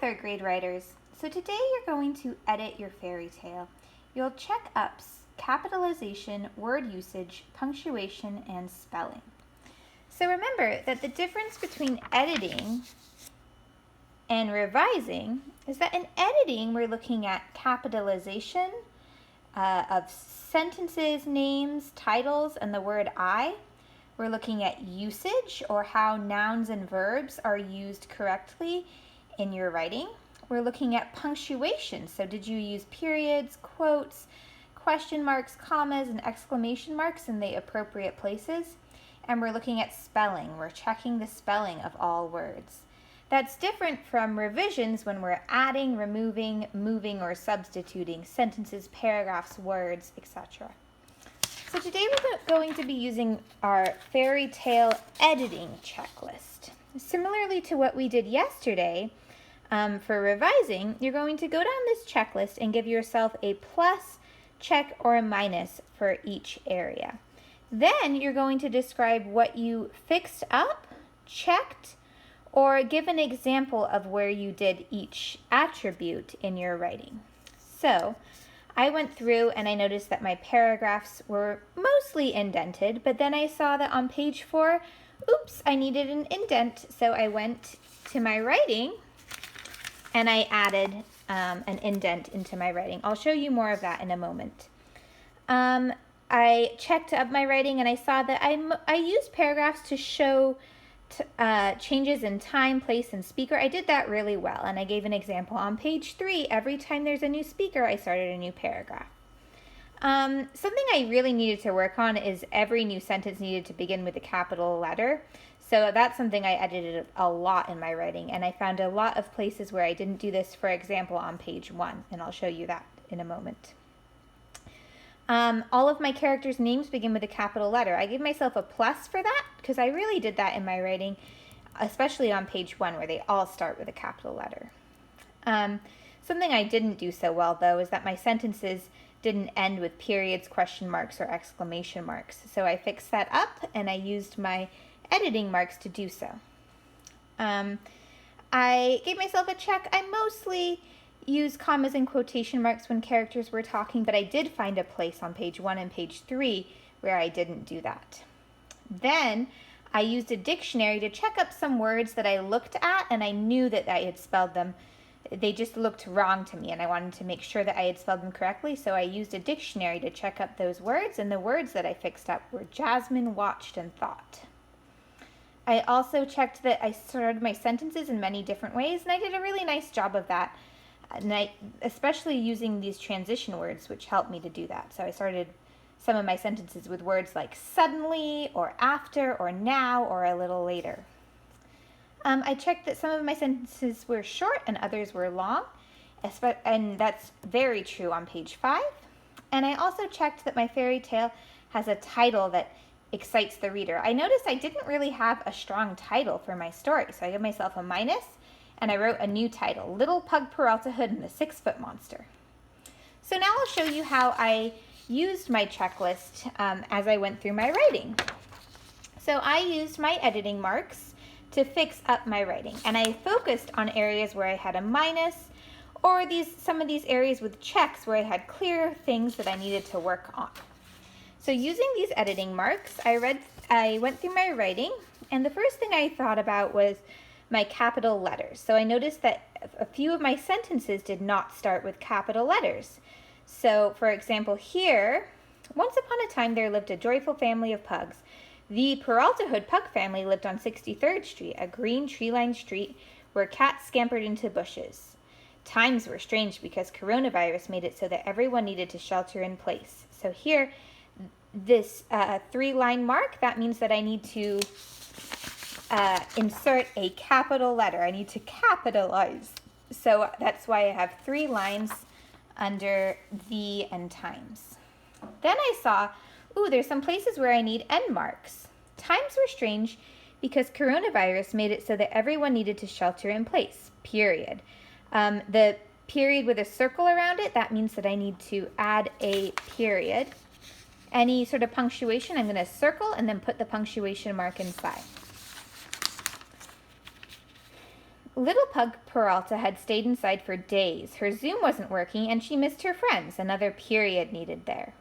third grade writers. So today you're going to edit your fairy tale. You'll check up capitalization, word usage, punctuation, and spelling. So remember that the difference between editing and revising is that in editing we're looking at capitalization of sentences, names, titles, and the word I. We're looking at usage, or how nouns and verbs are used correctly in your writing. We're looking at punctuation. So did you use periods, quotes, question marks, commas, and exclamation marks in the appropriate places? And we're looking at spelling. We're checking the spelling of all words. That's different from revisions when we're adding, removing, moving, or substituting sentences, paragraphs, words, etc. So today we're going to be using our fairy tale editing checklist. Similarly to what we did yesterday, for revising, you're going to go down this checklist and give yourself a plus, check, or a minus for each area. Then you're going to describe what you fixed up, checked, or give an example of where you did each attribute in your writing. So I went through and I noticed that my paragraphs were mostly indented, but then I saw that on page 4, oops, I needed an indent. So I went to my writing and I added an indent into my writing. I'll show you more of that in a moment. I checked up my writing and I saw that I used paragraphs to show changes in time, place, and speaker. I did that really well, and I gave an example. On page 3, every time there's a new speaker, I started a new paragraph. Something I really needed to work on is every new sentence needed to begin with a capital letter. So that's something I edited a lot in my writing, and I found a lot of places where I didn't do this, for example, on page 1, and I'll show you that in a moment. All of my characters' names begin with a capital letter. I gave myself a plus for that because I really did that in my writing, especially on page 1 where they all start with a capital letter. Something I didn't do so well, though, is that my sentences didn't end with periods, question marks, or exclamation marks. So I fixed that up and I used my editing marks to do so. I gave myself a check. I mostly use commas and quotation marks when characters were talking, but I did find a place on page 1 and page 3 where I didn't do that. Then I used a dictionary to check up some words that I looked at and I knew that I had spelled them. They just looked wrong to me and I wanted to make sure that I had spelled them correctly, so I used a dictionary to check up those words, and the words that I fixed up were Jasmine, watched, and thought. I also checked that I started my sentences in many different ways, and I did a really nice job of that. And especially using these transition words, which helped me to do that. So I started some of my sentences with words like suddenly, or after, or now, or a little later. I checked that some of my sentences were short and others were long, and that's very true on page 5. And I also checked that my fairy tale has a title that excites the reader. I noticed I didn't really have a strong title for my story, so I gave myself a minus. And I wrote a new title, Little Pug Peralta Hood and the 6-Foot Monster. So now I'll show you how I used my checklist as I went through my writing. So I used my editing marks to fix up my writing, and I focused on areas where I had a minus, or some of these areas with checks where I had clear things that I needed to work on. So using these editing marks, I went through my writing, and the first thing I thought about was my capital letters. So I noticed that a few of my sentences did not start with capital letters. So for example here, once upon a time there lived a joyful family of pugs. The Peralta Hood pug family lived on 63rd Street, a green tree-lined street where cats scampered into bushes. Times were strange because coronavirus made it so that everyone needed to shelter in place. So here, this 3-line mark, that means that I need to insert a capital letter. I need to capitalize. So that's why I have 3 lines under the and times. Then I saw, there's some places where I need end marks. Times were strange because coronavirus made it so that everyone needed to shelter in place, period. The period with a circle around it, that means that I need to add a period. Any sort of punctuation, I'm going to circle and then put the punctuation mark inside. Little Pug Peralta had stayed inside for days. Her Zoom wasn't working, and she missed her friends. Another period needed there.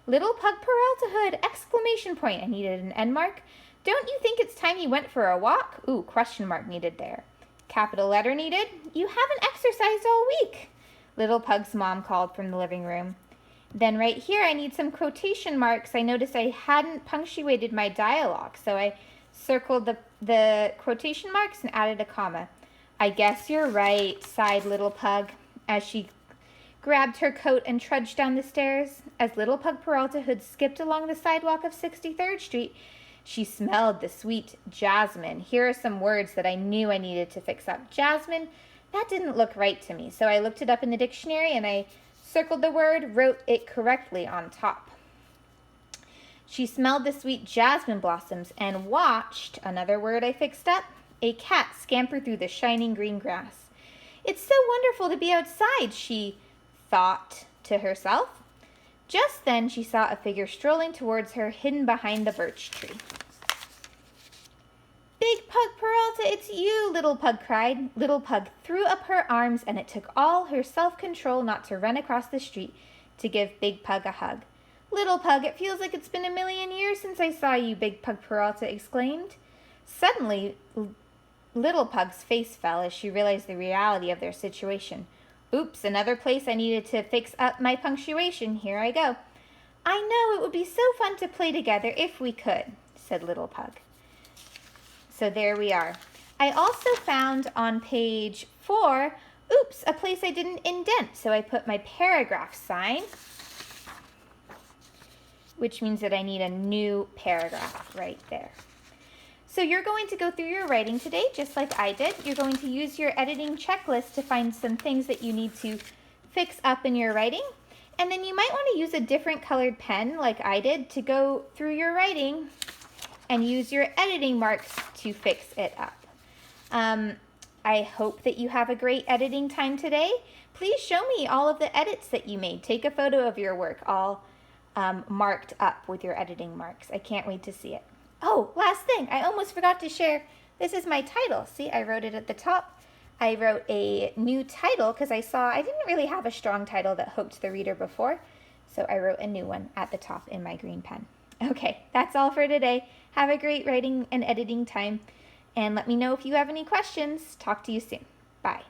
Little Pug Peraltahood! Exclamation point! I needed an end mark. Don't you think it's time you went for a walk? Ooh, question mark needed there. Capital letter needed. You haven't exercised all week. Little Pug's mom called from the living room. Then right here I need some quotation marks. I noticed I hadn't punctuated my dialogue, so I circled the quotation marks and added a comma. I guess you're right, sighed Little Pug as she grabbed her coat and trudged down the stairs. As Little Pug Peraltahood skipped along the sidewalk of 63rd Street, she smelled the sweet jasmine. Here are some words that I knew I needed to fix up. Jasmine, that didn't look right to me, so I looked it up in the dictionary and I circled the word, wrote it correctly on top. She smelled the sweet jasmine blossoms and watched, another word I fixed up, a cat scamper through the shining green grass. It's so wonderful to be outside, she thought to herself. Just then she saw a figure strolling towards her, hidden behind the birch tree. Big Pug Peralta, it's you, Little Pug cried. Little Pug threw up her arms, and it took all her self-control not to run across the street to give Big Pug a hug. Little Pug, it feels like it's been a million years since I saw you, Big Pug Peralta exclaimed. Suddenly, Little Pug's face fell as she realized the reality of their situation. Oops, another place I needed to fix up my punctuation. Here I go. I know, it would be so fun to play together if we could, said Little Pug. So there we are. I also found on page 4, oops, a place I didn't indent. So I put my paragraph sign, which means that I need a new paragraph right there. So you're going to go through your writing today, just like I did. You're going to use your editing checklist to find some things that you need to fix up in your writing. And then you might want to use a different colored pen, like I did, to go through your writing and use your editing marks to fix it up. I hope that you have a great editing time today. Please show me all of the edits that you made. Take a photo of your work all marked up with your editing marks. I can't wait to see it. Oh, last thing, I almost forgot to share. This is my title. See, I wrote it at the top. I wrote a new title because I saw I didn't really have a strong title that hooked the reader before. So I wrote a new one at the top in my green pen. Okay, that's all for today. Have a great writing and editing time. And let me know if you have any questions. Talk to you soon. Bye.